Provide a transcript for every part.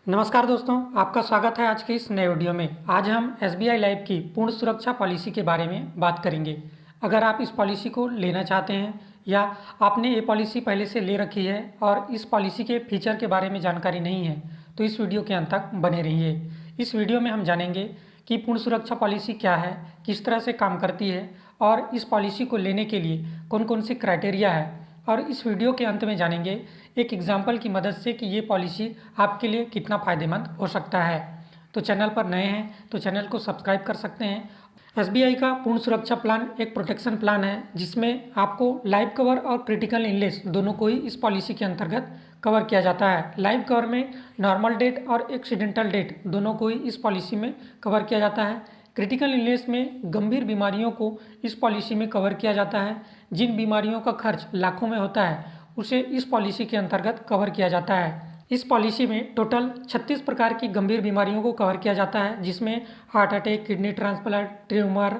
नमस्कार दोस्तों, आपका स्वागत है आज के इस नए वीडियो में। आज हम एसबीआई लाइफ की पूर्ण सुरक्षा पॉलिसी के बारे में बात करेंगे। अगर आप इस पॉलिसी को लेना चाहते हैं या आपने ये पॉलिसी पहले से ले रखी है और इस पॉलिसी के फीचर के बारे में जानकारी नहीं है, तो इस वीडियो के अंत तक बने रहिए। इस वीडियो में हम जानेंगे कि पूर्ण सुरक्षा पॉलिसी क्या है, किस तरह से काम करती है और इस पॉलिसी को लेने के लिए कौन कौन से क्राइटेरिया है। और इस वीडियो के अंत में जानेंगे एक एग्जाम्पल की मदद से कि ये पॉलिसी आपके लिए कितना फ़ायदेमंद हो सकता है। तो चैनल पर नए हैं तो चैनल को सब्सक्राइब कर सकते हैं। एसबीआई का पूर्ण सुरक्षा प्लान एक प्रोटेक्शन प्लान है जिसमें आपको लाइफ कवर और क्रिटिकल इलनेस दोनों को ही इस पॉलिसी के अंतर्गत कवर किया जाता है। लाइफ कवर में नॉर्मल डेथ और एक्सीडेंटल डेथ दोनों को ही इस पॉलिसी में कवर किया जाता है। क्रिटिकल इलनेस में गंभीर बीमारियों को इस पॉलिसी में कवर किया जाता है। जिन बीमारियों का खर्च लाखों में होता है उसे इस पॉलिसी के अंतर्गत कवर किया जाता है। इस पॉलिसी में टोटल 36 प्रकार की गंभीर बीमारियों को कवर किया जाता है, जिसमें heart attack, kidney transplant, tumour,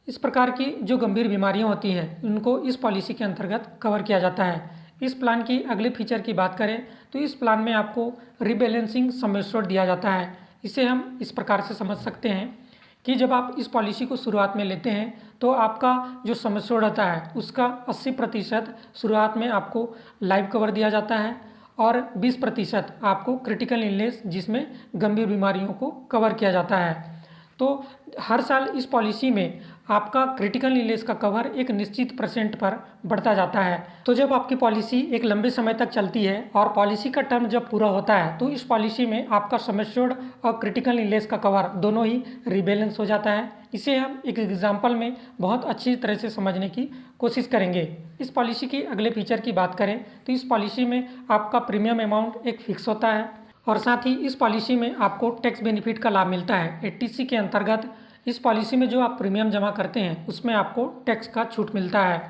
इस प्रकार की जो गंभीर बीमारियां होती हैं उनको इस पॉलिसी के अंतर्गत कवर किया जाता है। इस प्लान की अगले फीचर की बात करें तो इस प्लान में आपको रीबैलेंसिंग सम एश्योर्ड दिया जाता है। इसे हम इस प्रकार से समझ सकते हैं कि जब आप इस पॉलिसी को शुरुआत में लेते हैं तो आपका जो सम एश्योर्ड होता है उसका 80% शुरुआत में आपको लाइफ कवर दिया जाता है और 20% आपको क्रिटिकल इलनेस जिसमें गंभीर बीमारियों को कवर किया जाता है। तो हर साल इस पॉलिसी में आपका क्रिटिकल इलनेस का कवर एक निश्चित % पर बढ़ता जाता है। तो जब आपकी पॉलिसी एक लंबे समय तक चलती है और पॉलिसी का टर्म जब पूरा होता है तो इस पॉलिसी में आपका सम एश्योर्ड और क्रिटिकल इलनेस का कवर दोनों ही रिबैलेंस हो जाता है। इसे हम एक एग्जाम्पल में बहुत अच्छी तरह से समझने की कोशिश करेंगे। इस पॉलिसी की अगले फीचर की बात करें तो इस पॉलिसी में आपका प्रीमियम अमाउंट एक फिक्स होता है और साथ ही इस पॉलिसी में आपको टैक्स बेनिफिट का लाभ मिलता है। एटीसी के अंतर्गत इस पॉलिसी में जो आप प्रीमियम जमा करते हैं उसमें आपको टैक्स का छूट मिलता है।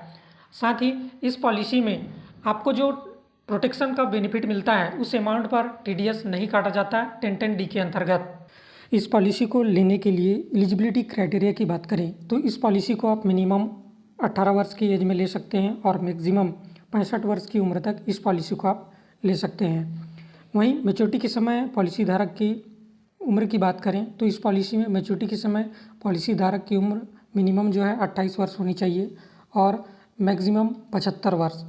साथ ही इस पॉलिसी में आपको जो प्रोटेक्शन का बेनिफिट मिलता है उस अमाउंट पर टीडीएस नहीं काटा जाता है 1010D के अंतर्गत। इस पॉलिसी को लेने के लिए एलिजिबिलिटी क्राइटेरिया की बात करें तो इस पॉलिसी को आप मिनिमम 18 वर्ष की एज में ले सकते हैं और मैक्सिमम 65 वर्ष की उम्र तक इस पॉलिसी को आप ले सकते हैं। वहीं मैच्योरिटी के समय पॉलिसी धारक की उम्र की बात करें तो इस पॉलिसी में मैच्योरिटी के समय पॉलिसी धारक की उम्र मिनिमम जो है 28 वर्ष होनी चाहिए और मैक्सिमम 75 वर्ष।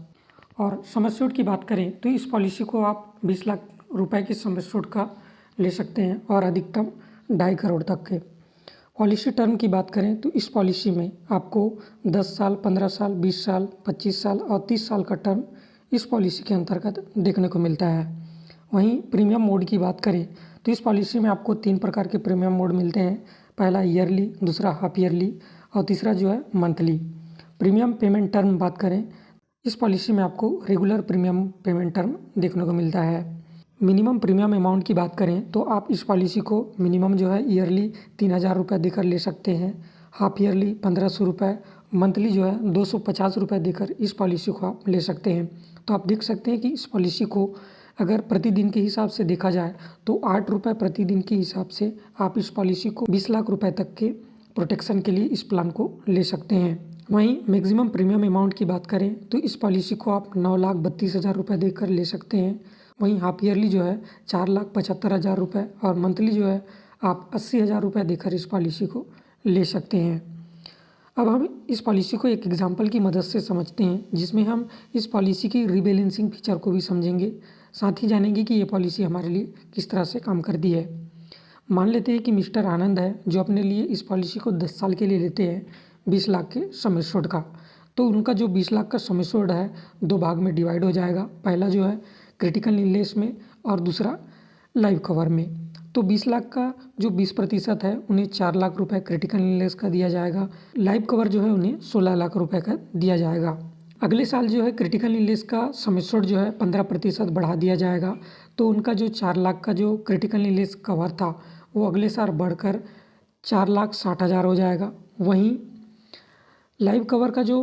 और सम एश्योर्ड की बात करें तो इस पॉलिसी को आप 20 लाख रुपए के सम एश्योर्ड का ले सकते हैं और अधिकतम 2.5 करोड़ तक के। पॉलिसी टर्म की बात करें तो इस पॉलिसी में आपको 10 साल, 15 साल, 20 साल, 25 साल और 30 साल का टर्म इस पॉलिसी के अंतर्गत देखने को मिलता है। वहीं प्रीमियम मोड की बात करें तो इस पॉलिसी में आपको 3 प्रकार के प्रीमियम मोड मिलते हैं। पहला ईयरली, दूसरा हाफ ईयरली और तीसरा जो है मंथली। प्रीमियम पेमेंट टर्म बात करें इस पॉलिसी में आपको रेगुलर प्रीमियम पेमेंट टर्म देखने को मिलता है। मिनिमम प्रीमियम अमाउंट की बात करें तो आप इस पॉलिसी को मिनिमम जो है ईयरली 3000 रुपये देकर ले सकते हैं, हाफ ईयरली 1500 रुपये, मंथली जो है 250 रुपये देकर इस पॉलिसी को आप ले सकते हैं। तो आप देख सकते हैं कि इस पॉलिसी को अगर प्रतिदिन के हिसाब से देखा जाए तो 8 रुपये प्रतिदिन के हिसाब से आप इस पॉलिसी को 20 लाख रुपए तक के प्रोटेक्शन के लिए इस प्लान को ले सकते हैं। वहीं मैक्सिमम प्रीमियम अमाउंट की बात करें तो इस पॉलिसी को आप 9,32,000 रुपये देकर ले सकते हैं। वहीं हाफ ईयरली जो है 4,75,000 रुपये और मंथली जो है आप 80,000 रुपये देकर इस पॉलिसी को ले सकते हैं। अब हम इस पॉलिसी को एक एग्जाम्पल की मदद से समझते हैं जिसमें हम इस पॉलिसी की रीबैलेंसिंग फीचर को भी समझेंगे, साथ ही जानेंगे कि ये पॉलिसी हमारे लिए किस तरह से काम करती है। मान लेते हैं कि मिस्टर आनंद है जो अपने लिए इस पॉलिसी को 10 साल के लिए लेते हैं 20 लाख के सम एश्योर्ड का। तो उनका जो 20 लाख का सम एश्योर्ड है 2 भाग में डिवाइड हो जाएगा। पहला जो है क्रिटिकल इलनेस में और दूसरा लाइफ कवर में। तो 20 लाख का जो 20% है उन्हें 4 लाख रुपए क्रिटिकल इलनेस का दिया जाएगा। लाइफ कवर जो है उन्हें 16 लाख रुपए का दिया जाएगा। अगले साल जो है क्रिटिकल इलनेस का सम एश्योर्ड जो है 15% बढ़ा दिया जाएगा। तो उनका जो 4 लाख का जो क्रिटिकल इलनेस कवर था वो अगले साल बढ़कर 4,60,000 हो जाएगा। वहीं लाइफ कवर का जो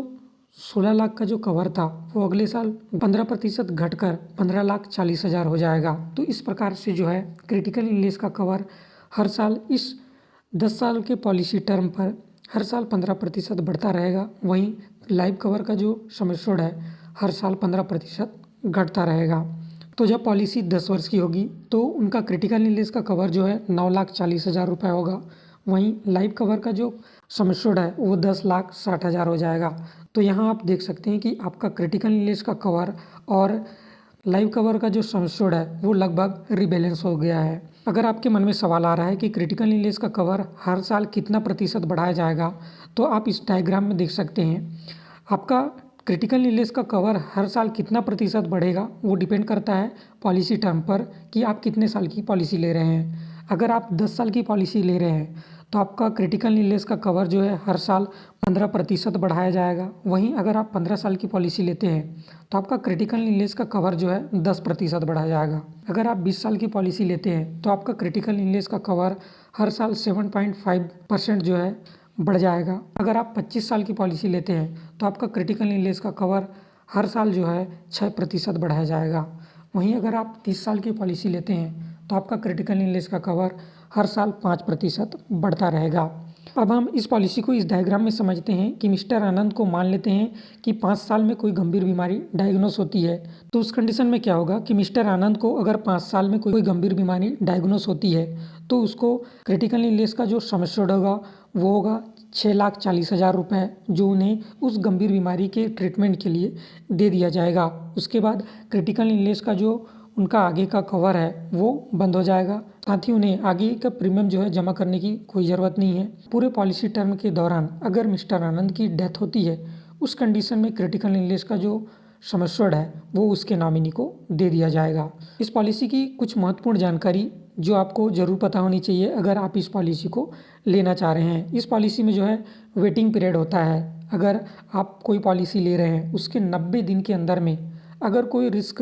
16 लाख का जो कवर था वो अगले साल 15% घटकर 15,40,000 हो जाएगा। तो इस प्रकार से जो है क्रिटिकल इलनेस का कवर हर साल इस 10 साल के पॉलिसी टर्म पर हर साल 15% बढ़ता रहेगा। वहीं लाइफ कवर का जो सम एश्योर्ड है हर साल 15% घटता रहेगा। तो जब पॉलिसी 10 वर्ष की होगी तो उनका क्रिटिकल इलनेस का कवर जो है 9,40,000 रुपये होगा। वहीं लाइफ कवर का जो सम एश्योर्ड है वो 10,60,000 हो जाएगा। तो यहाँ आप देख सकते हैं कि आपका क्रिटिकल इलनेस का कवर और लाइफ कवर का जो सम एश्योर्ड है वो लगभग रिबैलेंस हो गया है। अगर आपके मन में सवाल आ रहा है कि क्रिटिकल इलनेस का कवर हर साल कितना प्रतिशत बढ़ाया जाएगा, तो आप इस डायग्राम में देख सकते हैं। आपका क्रिटिकल इलनेस का कवर हर साल कितना प्रतिशत बढ़ेगा वो डिपेंड करता है पॉलिसी टर्म पर कि आप कितने साल की पॉलिसी ले रहे हैं। अगर आप 10 साल की पॉलिसी ले रहे हैं तो आपका क्रिटिकल इलनेस का कवर जो है हर साल 15% बढ़ाया जाएगा। वहीं अगर आप 15 साल की पॉलिसी लेते हैं तो आपका क्रिटिकल इलनेस का कवर जो है 10% बढ़ाया जाएगा। अगर आप 20 साल की पॉलिसी लेते हैं तो आपका क्रिटिकल इलनेस का कवर हर साल 7.5% जो है बढ़ जाएगा। अगर आप 25 साल की पॉलिसी लेते हैं तो आपका क्रिटिकल इलनेस का कवर हर साल जो है 6% बढ़ाया जाएगा। वहीं अगर आप 30 साल की पॉलिसी लेते हैं तो आपका क्रिटिकल इलनेस का कवर हर साल 5% बढ़ता रहेगा। अब हम इस पॉलिसी को इस डायग्राम में समझते हैं कि मिस्टर आनंद को मान लेते हैं कि 5 साल में कोई गंभीर बीमारी डायग्नोस होती है। तो उस कंडीशन में क्या होगा कि मिस्टर आनंद को अगर 5 साल में कोई गंभीर बीमारी डायग्नोस होती है तो उसको क्रिटिकल इलनेस का जो सम एश्योर्ड होगा वो होगा 6,40,000 रुपये, जो उन्हें उस गंभीर बीमारी के ट्रीटमेंट के लिए दे दिया जाएगा। उसके बाद क्रिटिकल इलनेस का जो उनका आगे का कवर है वो बंद हो जाएगा। साथ ही उन्हें आगे का प्रीमियम जो है जमा करने की कोई ज़रूरत नहीं है। पूरे पॉलिसी टर्म के दौरान अगर मिस्टर आनंद की डेथ होती है उस कंडीशन में क्रिटिकल इलनेस का जो सम एश्योर्ड है वो उसके नॉमिनी को दे दिया जाएगा। इस पॉलिसी की कुछ महत्वपूर्ण जानकारी जो आपको ज़रूर पता होनी चाहिए अगर आप इस पॉलिसी को लेना चाह रहे हैं। इस पॉलिसी में जो है वेटिंग पीरियड होता है। अगर आप कोई पॉलिसी ले रहे हैं उसके 90 दिन के अंदर में अगर कोई रिस्क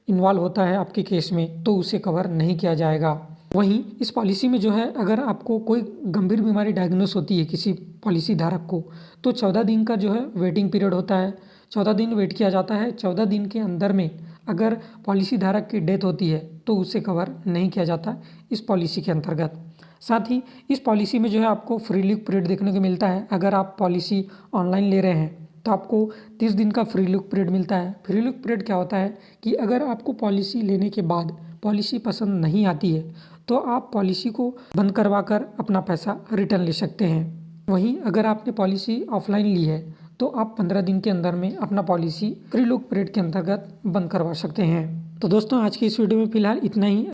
इन्वॉल्व होता है आपके केस में तो उसे कवर नहीं किया जाएगा। वहीं इस पॉलिसी में जो है अगर आपको कोई गंभीर बीमारी डायग्नोस होती है किसी पॉलिसी धारक को तो 14 दिन का जो है वेटिंग पीरियड होता है। 14 दिन वेट किया जाता है। 14 दिन के अंदर में अगर पॉलिसी धारक की डेथ होती है तो उसे कवर नहीं किया जाता इस पॉलिसी के अंतर्गत। साथ ही इस पॉलिसी में जो है आपको फ्री लुक पीरियड देखने को मिलता है। अगर आप पॉलिसी ऑनलाइन ले रहे हैं तो आपको 30 दिन का फ्री लुक पीरियड मिलता है। फ्री लुक पीरियड क्या होता है कि अगर आपको पॉलिसी लेने के बाद पॉलिसी पसंद नहीं आती है तो आप पॉलिसी को बंद करवा कर अपना पैसा रिटर्न ले सकते हैं। वहीं अगर आपने पॉलिसी ऑफलाइन ली है तो आप 15 दिन के अंदर में अपना पॉलिसी फ्री लुक पीरियड के अंतर्गत बंद करवा सकते हैं। तो दोस्तों आज की इस वीडियो में फिलहाल इतना ही।